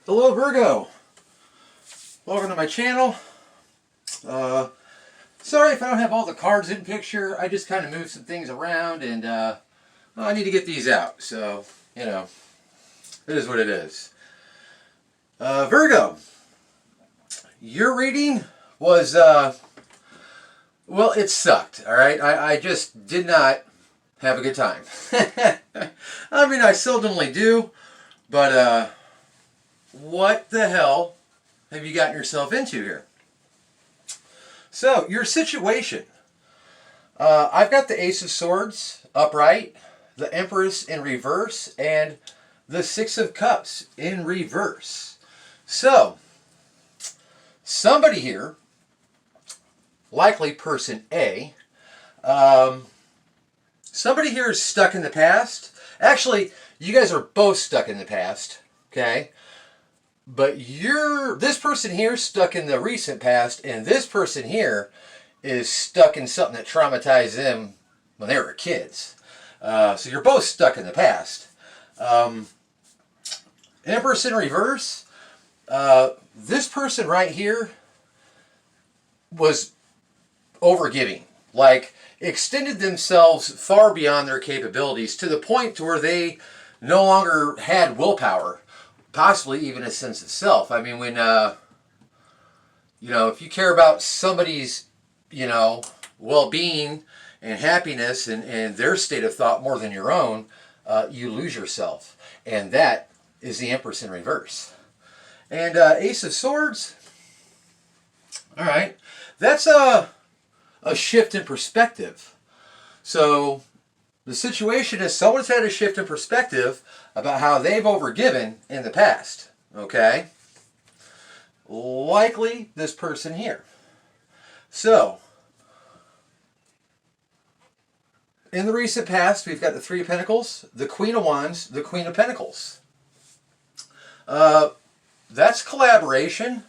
Hello Virgo, welcome to my channel. Sorry if I don't have all the cards in picture. I just kind of moved some things around and well, I need to get these out, so you know, it is what it is. Virgo, your reading was well, it sucked. Alright, I just did not have a good time. I mean, I seldomly do, but what the hell have you gotten yourself into here? So, your situation. I've got the Ace of Swords upright, the Empress in reverse, and the Six of Cups in reverse. So, somebody here, likely person A, somebody here is stuck in the past. Actually, you guys are both stuck in the past, okay? But this person here is stuck in the recent past, and this person here is stuck in something that traumatized them when they were kids. So you're both stuck in the past. Empress in reverse, this person right here was overgiving. Like, extended themselves far beyond their capabilities to the point to where they no longer had willpower. Possibly even a sense of self. I mean, when, you know, if you care about somebody's, you know, well-being and happiness and their state of thought more than your own, you lose yourself. And that is the Empress in reverse. And Ace of Swords, all right, that's a shift in perspective. So the situation is someone's had a shift in perspective about how they've overgiven in the past, okay? Likely this person here. So, in the recent past, we've got the Three of Pentacles, the Queen of Wands, the Queen of Pentacles. That's collaboration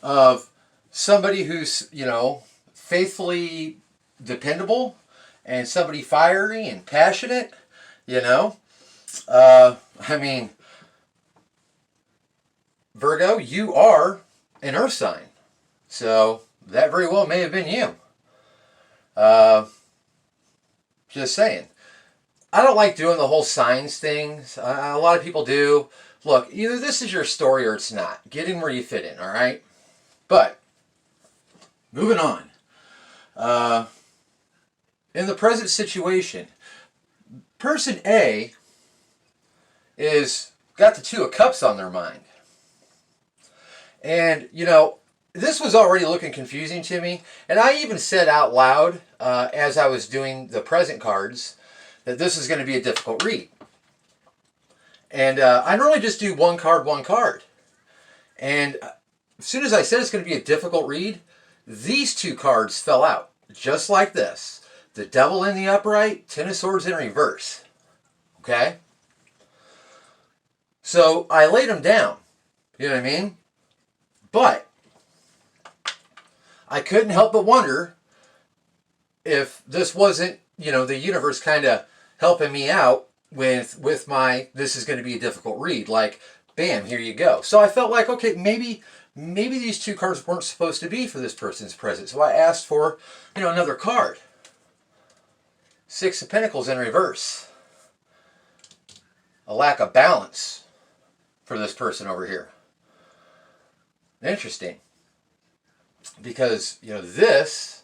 of somebody who's, you know, faithfully dependable and somebody fiery and passionate, you know. I mean, Virgo, you are an earth sign. So that very well may have been you. Just saying. I don't like doing the whole signs things. A lot of people do. Look, either this is your story or it's not. Get in where you fit in, all right? But, moving on. In the present situation, person A is got the Two of Cups on their mind. And, you know, this was already looking confusing to me. And I even said out loud, as I was doing the present cards, that this is going to be a difficult read. And I normally just do one card, one card. And as soon as I said it's going to be a difficult read, these two cards fell out. Just like this. The Devil in the upright, Ten of Swords in reverse. Okay? So I laid them down. You know what I mean? But I couldn't help but wonder if this wasn't, you know, the universe kind of helping me out with my, this is going to be a difficult read. Like, bam, here you go. So I felt like, okay, maybe these two cards weren't supposed to be for this person's present. So I asked for, you know, another card. Six of Pentacles in reverse. A lack of balance for this person over here. Interesting. Because, you know, this,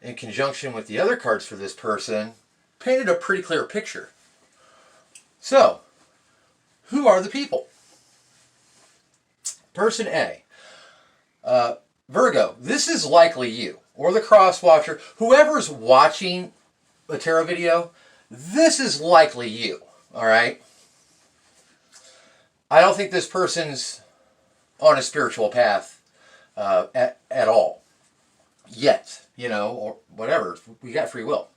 in conjunction with the other cards for this person, painted a pretty clear picture. So, who are the people? Person A. Virgo, this is likely you, or the cross watcher. Whoever's watching a tarot video, this is likely you, all right? I don't think this person's on a spiritual path at all. Yet, you know, or whatever. We got free will.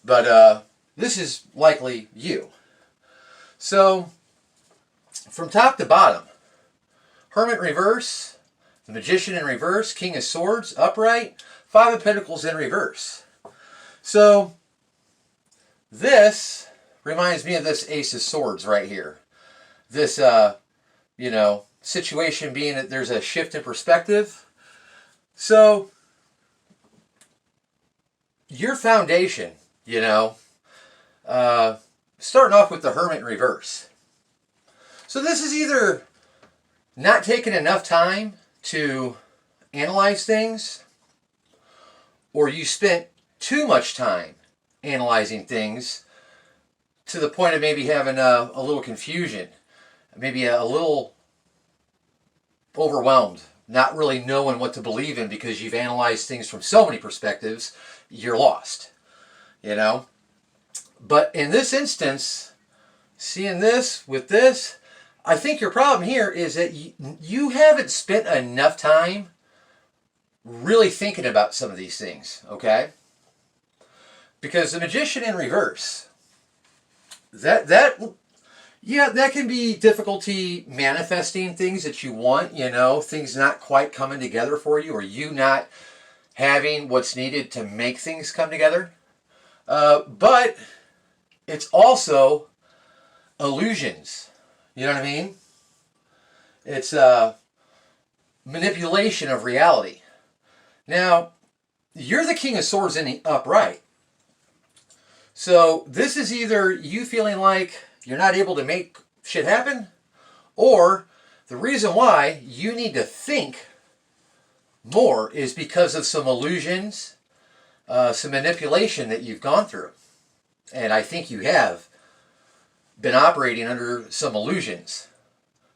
But this is likely you. So, from top to bottom, Hermit in reverse, the Magician in reverse, King of Swords upright, Five of Pentacles in reverse. So, this reminds me of this Ace of Swords right here. This, situation being that there's a shift in perspective. So your foundation, starting off with the Hermit in reverse. So this is either not taking enough time to analyze things, or you spent too much time analyzing things to the point of maybe having a little confusion, maybe a little overwhelmed, not really knowing what to believe in because you've analyzed things from so many perspectives, you're lost, But in this instance, seeing this with this, I think your problem here is that you haven't spent enough time really thinking about some of these things, okay? Because the Magician in reverse, that can be difficulty manifesting things that you want, things not quite coming together for you, or you not having what's needed to make things come together. But it's also illusions. You know what I mean? It's manipulation of reality. Now, you're the King of Swords in the upright. So this is either you feeling like you're not able to make shit happen, or the reason why you need to think more is because of some illusions, some manipulation that you've gone through. And I think you have been operating under some illusions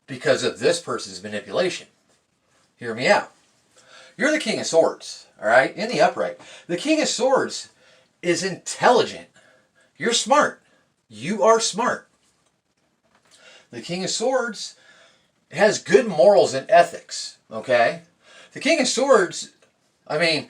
because of this person's manipulation. Hear me out. You're the King of Swords, all right, in the upright. The King of Swords is intelligent. You're smart. You are smart. The King of Swords has good morals and ethics, okay? The King of Swords, the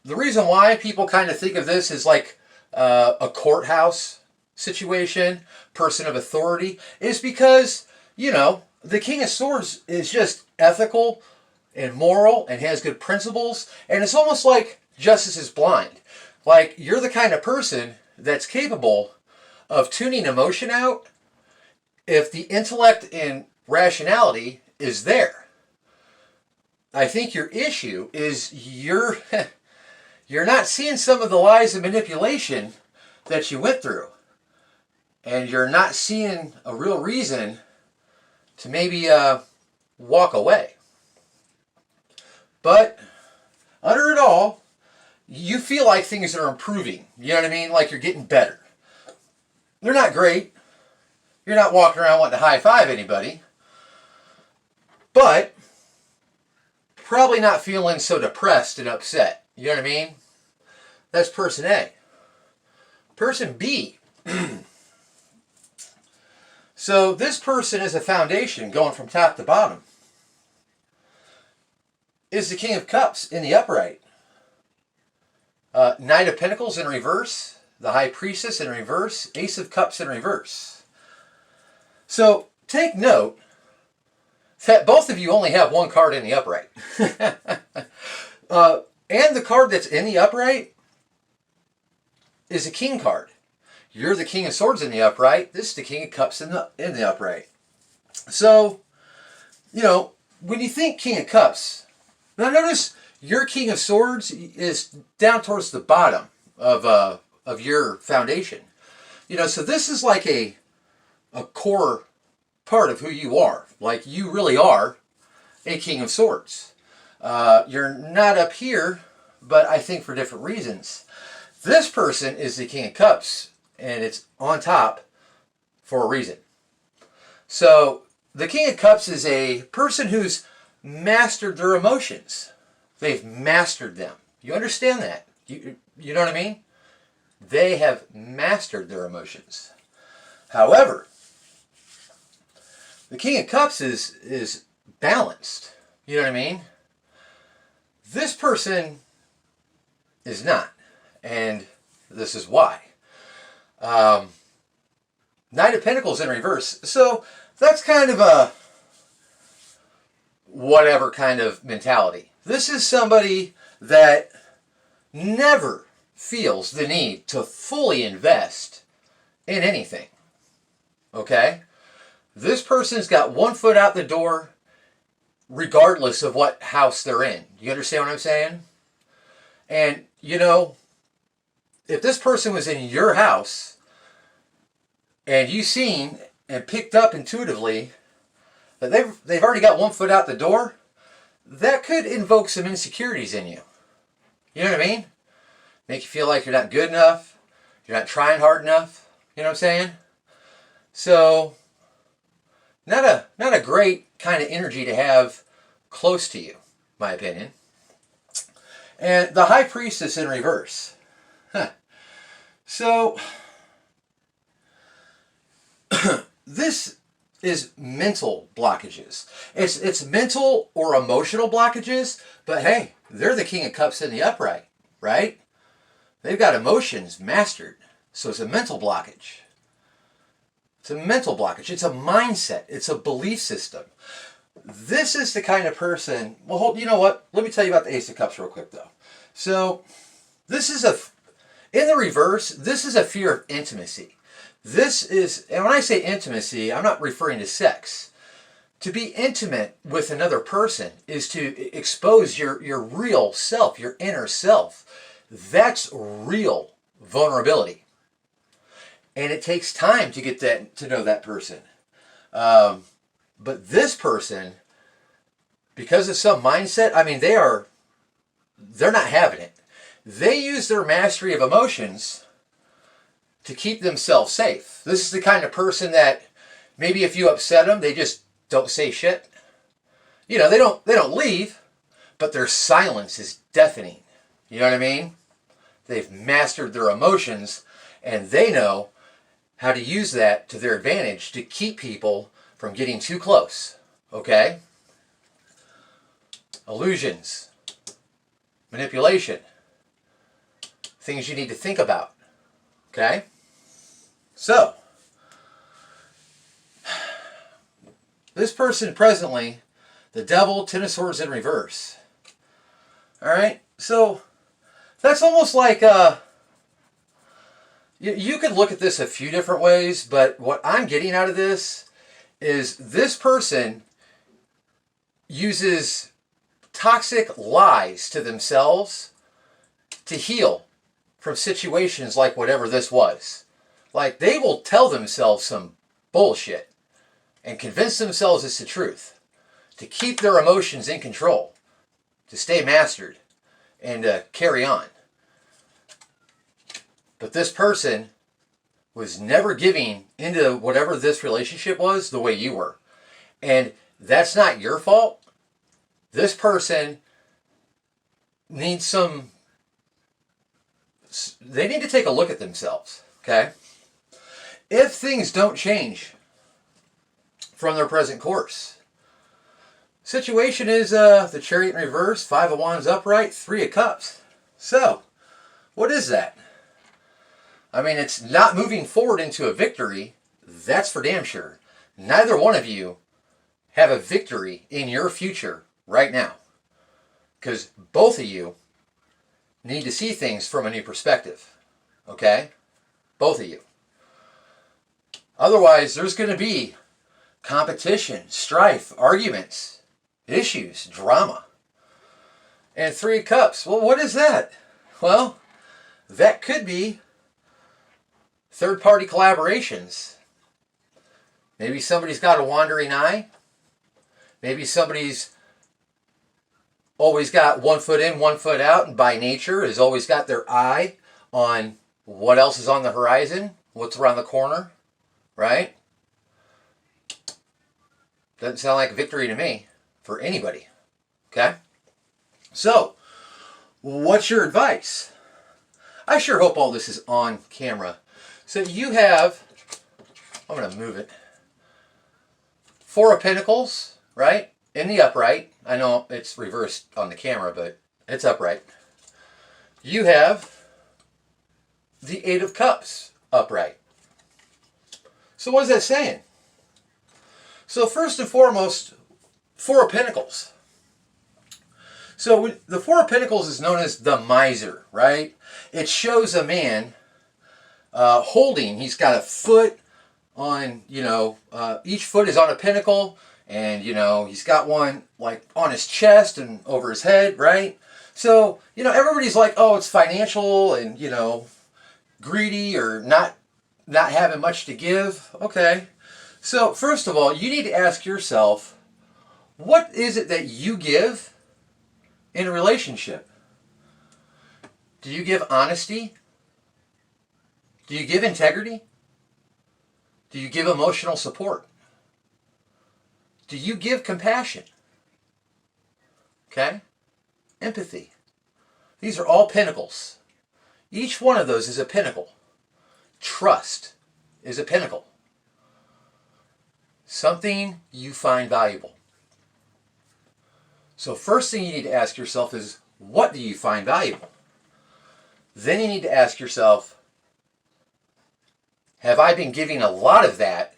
reason why people kind of think of this as like a courthouse situation, person of authority, is because, the King of Swords is just ethical and moral and has good principles, and it's almost like justice is blind. Like, you're the kind of person that's capable of tuning emotion out if the intellect and rationality is there. I think your issue is you're not seeing some of the lies and manipulation that you went through. And you're not seeing a real reason to maybe walk away. But under it all, you feel like things are improving. You know what I mean? Like you're getting better. They're not great. You're not walking around wanting to high-five anybody. But probably not feeling so depressed and upset. You know what I mean? That's person A. Person B. So this person is a foundation going from top to bottom. Is the King of Cups in the upright. Knight of Pentacles in reverse. The High Priestess in reverse. Ace of Cups in reverse. So take note that both of you only have one card in the upright. And the card that's in the upright is a King card. You're the King of Swords in the upright. This is the King of Cups in the upright. So, when you think King of Cups, now notice your King of Swords is down towards the bottom of your foundation. So this is like a core part of who you are. Like, you really are a King of Swords. You're not up here, but I think for different reasons. This person is the King of Cups, and it's on top for a reason. So the King of Cups is a person who's mastered their emotions. They've mastered them. You understand that? You know what I mean? They have mastered their emotions. However, the King of Cups is balanced. You know what I mean? This person is not. And this is why. Knight of Pentacles in reverse. So that's kind of a whatever kind of mentality. This is somebody that never feels the need to fully invest in anything. Okay? This person's got one foot out the door regardless of what house they're in. You understand what I'm saying? And, you know, if this person was in your house and you seen and picked up intuitively that they've already got one foot out the door, that could invoke some insecurities in you. You know what I mean? Make you feel like you're not good enough, you're not trying hard enough. You know what I'm saying? So, not a great kind of energy to have close to you, my opinion. And the High Priestess in reverse. Huh. So, this is mental blockages. It's mental or emotional blockages, but hey, they're the King of Cups in the upright, right? They've got emotions mastered. So it's a mental blockage. It's a mental blockage. It's a mindset. It's a belief system. This is the kind of person, well, you know what? Let me tell you about the Ace of Cups real quick, though. So, in the reverse, this is a fear of intimacy. This is, and when I say intimacy, I'm not referring to sex. To be intimate with another person is to expose your real self, your inner self. That's real vulnerability. And it takes time to get to know that person. But this person, because of some mindset, I mean, they're not having it. They use their mastery of emotions to keep themselves safe. This is the kind of person that maybe if you upset them, they just don't say shit. You know, they don't leave, but their silence is deafening. You know what I mean? They've mastered their emotions, and they know how to use that to their advantage to keep people from getting too close. Okay? Illusions. Manipulation. Things you need to think about. Okay? So, this person presently, the Devil, Ten of Swords in reverse. Alright? So, that's almost like you could look at this a few different ways, but what I'm getting out of this is this person uses toxic lies to themselves to heal from situations like whatever this was. Like, they will tell themselves some bullshit and convince themselves it's the truth to keep their emotions in control, to stay mastered, and carry on. But this person was never giving into whatever this relationship was the way you were. And that's not your fault. This person needs they need to take a look at themselves, okay? If things don't change from their present course. Situation is the Chariot in reverse, Five of Wands upright, Three of Cups. So, what is that? I mean, it's not moving forward into a victory. That's for damn sure. Neither one of you have a victory in your future right now. Because both of you need to see things from a new perspective. Okay? Both of you. Otherwise, there's going to be competition, strife, arguments, issues, drama. And Three of Cups. Well, what is that? Well, that could be third-party collaborations. Maybe somebody's got a wandering eye. Maybe somebody's always got one foot in, one foot out, and by nature has always got their eye on what else is on the horizon, what's around the corner, right? Doesn't sound like victory to me for anybody, okay? So, what's your advice? I sure hope all this is on camera. So you have, I'm going to move it, Four of Pentacles, right? In the upright. I know it's reversed on the camera, but it's upright. You have the Eight of Cups upright. So what is that saying? So first and foremost, Four of Pentacles. So the Four of Pentacles is known as the miser, right? It shows a man holding, he's got a foot on, each foot is on a pinnacle, and, he's got one like on his chest and over his head, right? So, everybody's like, oh, it's financial and, greedy or not having much to give. Okay. So, first of all, you need to ask yourself, what is it that you give in a relationship? Do you give honesty? Do you give integrity? Do you give emotional support? Do you give compassion? Okay? Empathy. These are all pinnacles. Each one of those is a pinnacle. Trust is a pinnacle. Something you find valuable. So first thing you need to ask yourself is, what do you find valuable? Then you need to ask yourself, have I been giving a lot of that,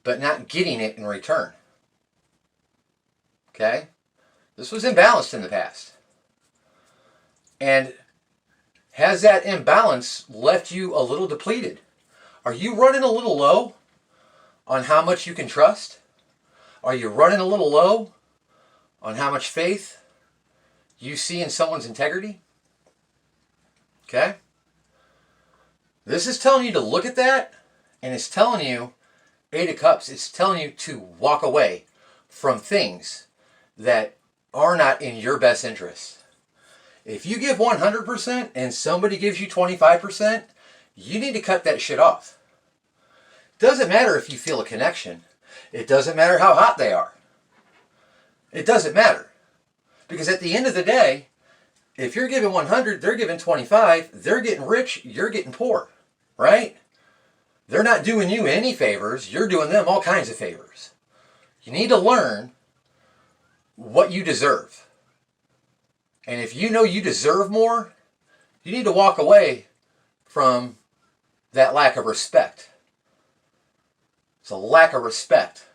but not getting it in return? Okay? This was imbalanced in the past. And has that imbalance left you a little depleted? Are you running a little low on how much you can trust? Are you running a little low on how much faith you see in someone's integrity? Okay? This is telling you to look at that, and it's telling you, Eight of Cups, it's telling you to walk away from things that are not in your best interest. If you give 100% and somebody gives you 25%, you need to cut that shit off. Doesn't matter if you feel a connection. It doesn't matter how hot they are. It doesn't matter. Because at the end of the day, if you're giving 100, they're giving 25, they're getting rich, you're getting poor, right? They're not doing you any favors, you're doing them all kinds of favors. You need to learn what you deserve. And if you know you deserve more, you need to walk away from that lack of respect. It's a lack of respect.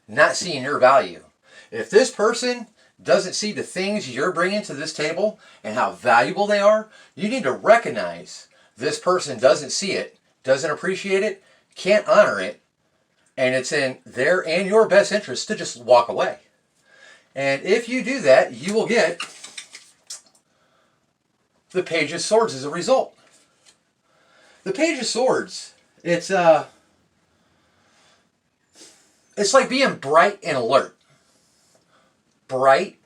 Not seeing your value. If this person doesn't see the things you're bringing to this table and how valuable they are, you need to recognize this person doesn't see it, doesn't appreciate it, can't honor it, and it's in their and your best interest to just walk away. And if you do that, you will get the Page of Swords as a result. The Page of Swords, it's like being bright and alert. Bright,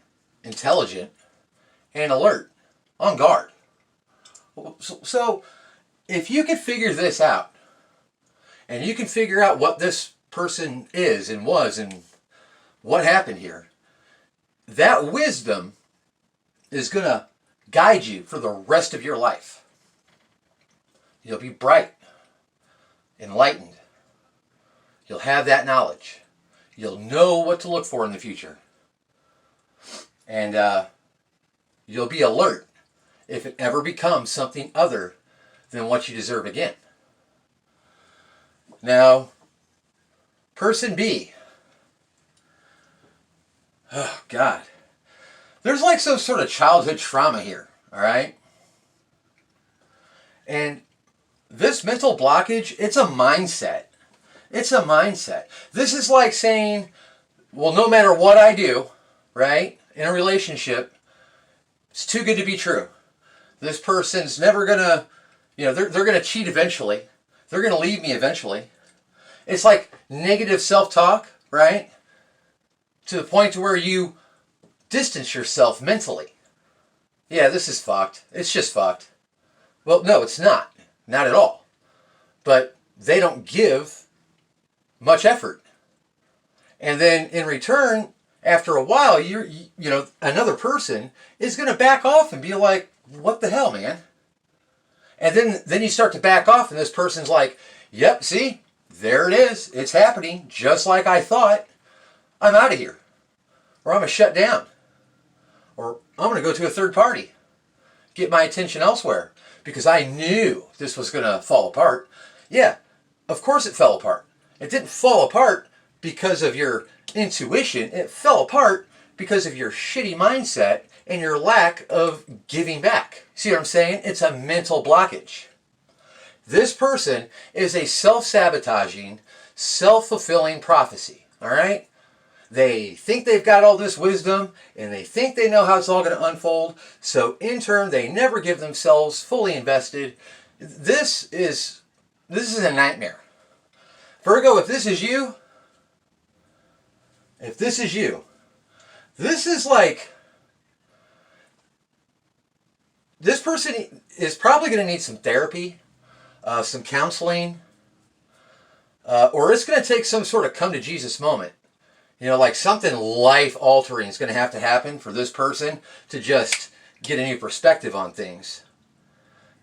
intelligent, and alert, on guard. So if you can figure this out, and you can figure out what this person is and was and what happened here, that wisdom is going to guide you for the rest of your life. You'll be bright, enlightened. You'll have that knowledge. You'll know what to look for in the future. And you'll be alert if it ever becomes something other than what you deserve again. Now, person B. Oh, God. There's like some sort of childhood trauma here, all right? And this mental blockage, it's a mindset. It's a mindset. This is like saying, well, no matter what I do, right, in a relationship, it's too good to be true. This person's never going to, they're going to cheat eventually. They're going to leave me eventually. It's like negative self-talk, right? To the point to where you distance yourself mentally. Yeah, this is fucked. It's just fucked. Well, no, it's not. Not at all. But they don't give much effort. And then in return, after a while, another person is going to back off and be like, what the hell, man? And then you start to back off and this person's like, yep, see, there it is. It's happening just like I thought. I'm out of here. Or I'm going to shut down. Or I'm going to go to a third party. Get my attention elsewhere. Because I knew this was going to fall apart. Yeah, of course it fell apart. It didn't fall apart because of your intuition. It fell apart because of your shitty mindset and your lack of giving back. See what I'm saying? It's a mental blockage. This person is a self-sabotaging, self-fulfilling prophecy, all right? They think they've got all this wisdom, and they think they know how it's all going to unfold, so in turn, they never give themselves fully invested. This is a nightmare. Virgo, if this is you, this is like, this person is probably going to need some therapy, some counseling, or it's going to take some sort of come to Jesus moment. You know, like something life altering is going to have to happen for this person to just get a new perspective on things.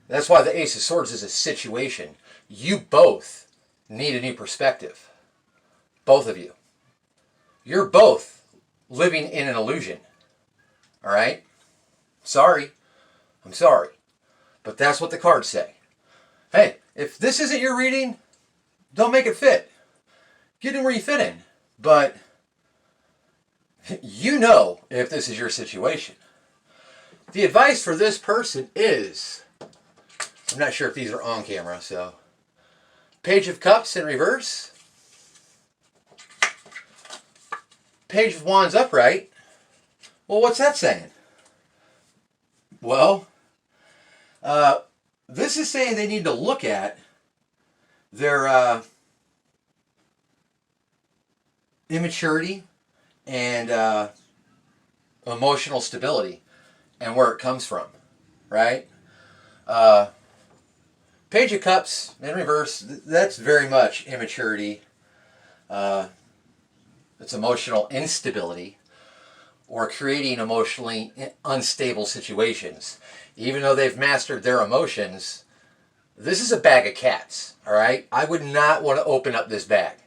That's why the Ace of Swords is a situation. You both need a new perspective. Both of you. You're both living in an illusion. All right? Sorry. I'm sorry. But that's what the cards say. Hey, if this isn't your reading, don't make it fit. Get in where you fit in. But you know if this is your situation. The advice for this person is, I'm not sure if these are on camera, so Page of Cups in reverse, Page of Wands upright. Well, what's that saying? Well, this is saying they need to look at their immaturity and emotional stability and where it comes from, right? Page of Cups in reverse, that's very much immaturity. It's emotional instability or creating emotionally unstable situations. Even though they've mastered their emotions, this is a bag of cats, all right? I would not want to open up this bag.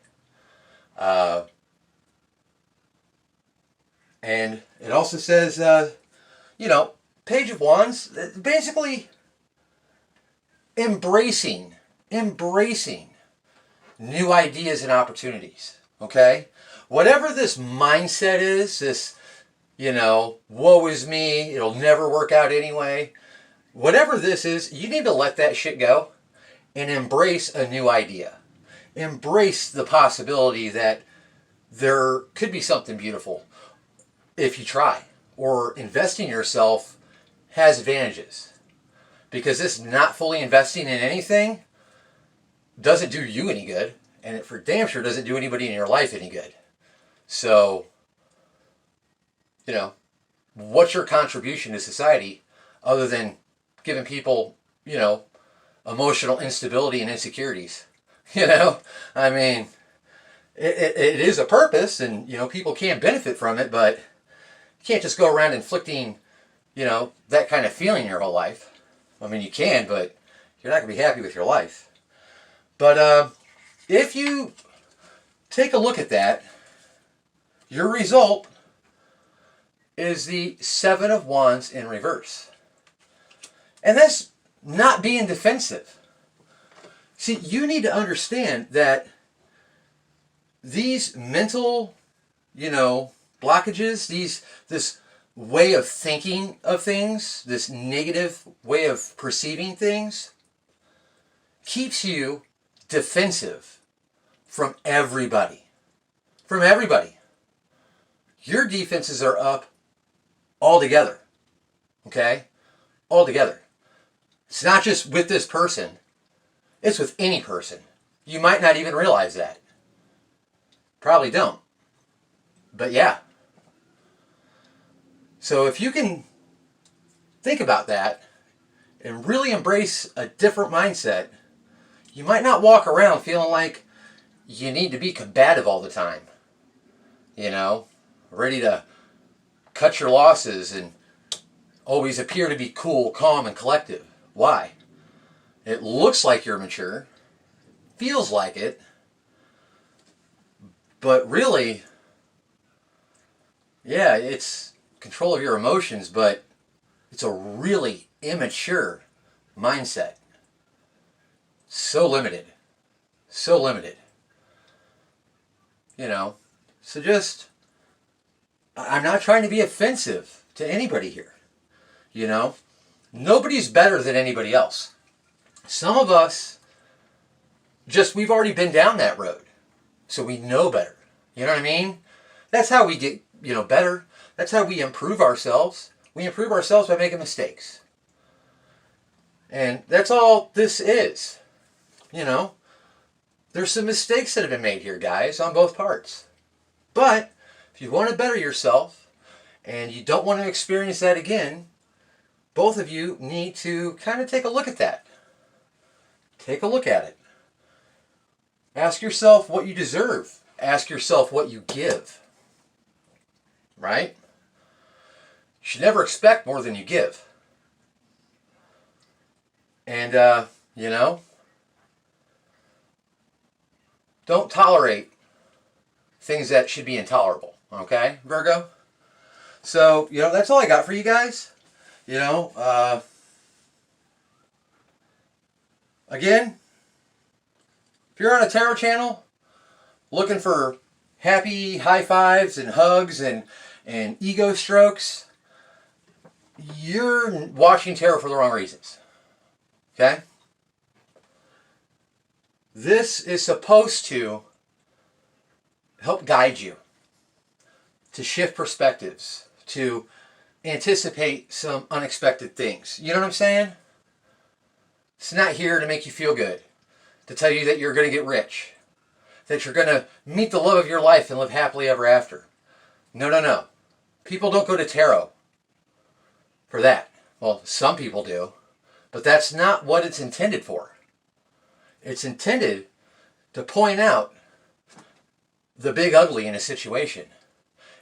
And it also says, you know, Page of Wands, basically embracing new ideas and opportunities, okay? Whatever this mindset is, this, you know, woe is me, it'll never work out anyway. Whatever this is, you need to let that shit go and embrace a new idea. Embrace the possibility that there could be something beautiful if you try, or investing in yourself has advantages, because this not fully investing in anything doesn't do you any good, and it for damn sure doesn't do anybody in your life any good. So, you know, what's your contribution to society other than giving people, you know, emotional instability and insecurities? You know, I mean, it is a purpose, and, you know, people can benefit from it, but you can't just go around inflicting, you know, that kind of feeling your whole life. I mean, you can, but you're not going to be happy with your life. But if you take a look at that, your result is the Seven of Wands in reverse. And that's not being defensive. See, you need to understand that these mental, you know, blockages, this way of thinking of things, this negative way of perceiving things, keeps you defensive from everybody. From everybody. Your defenses are up altogether. Okay? Altogether. It's not just with this person. It's with any person. You might not even realize that. Probably don't. But yeah. So if you can think about that and really embrace a different mindset, you might not walk around feeling like you need to be combative all the time. You know, ready to cut your losses and always appear to be cool, calm, and collective. Why? It looks like you're mature, feels like it, but really, yeah, it's control of your emotions, but it's a really immature mindset. So limited. So limited. You know, so just, I'm not trying to be offensive to anybody here. You know, nobody's better than anybody else. Some of us Just we've already been down that road. So we know better. You know what I mean? That's how we get, better. That's how we improve ourselves. We improve ourselves by making mistakes. And that's all this is. There's some mistakes that have been made here, guys, on both parts. But if you want to better yourself and you don't want to experience that again, both of you need to kind of take a look at that. Take a look at it. Ask yourself what you deserve. Ask yourself what you give. Right? You should never expect more than you give. And, don't tolerate things that should be intolerable. Okay, Virgo? So, that's all I got for you guys. Again, if you're on a tarot channel looking for happy high fives and hugs and ego strokes, you're watching tarot for the wrong reasons. Okay? This is supposed to help guide you to shift perspectives, to anticipate some unexpected things. You know what I'm saying? It's not here to make you feel good, to tell you that you're going to get rich, that you're going to meet the love of your life and live happily ever after. No, no, no. People don't go to tarot for that. Well, some people do, but that's not what it's intended for. It's intended to point out the big ugly in a situation.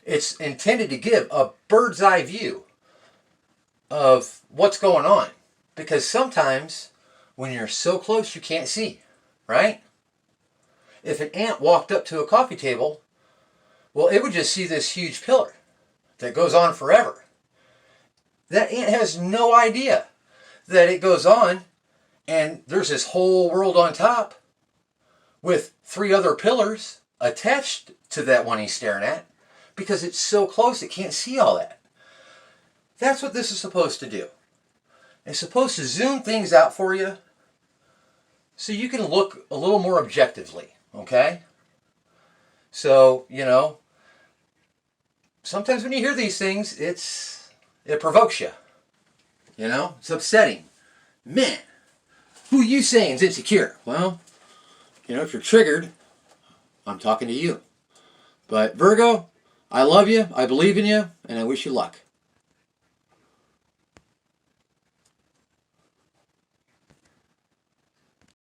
It's intended to give a bird's eye view of what's going on. Because sometimes when you're so close you can't see, right? If an ant walked up to a coffee table, well, it would just see this huge pillar that goes on forever. That ant has no idea that it goes on and there's this whole world on top with 3 other pillars attached to that one he's staring at because it's so close it can't see all that. That's what this is supposed to do. It's supposed to zoom things out for you so you can look a little more objectively, okay? So, sometimes when you hear these things, it provokes you. It's upsetting. Man, who you saying is insecure? Well, if you're triggered, I'm talking to you. But Virgo, I love you, I believe in you, and I wish you luck.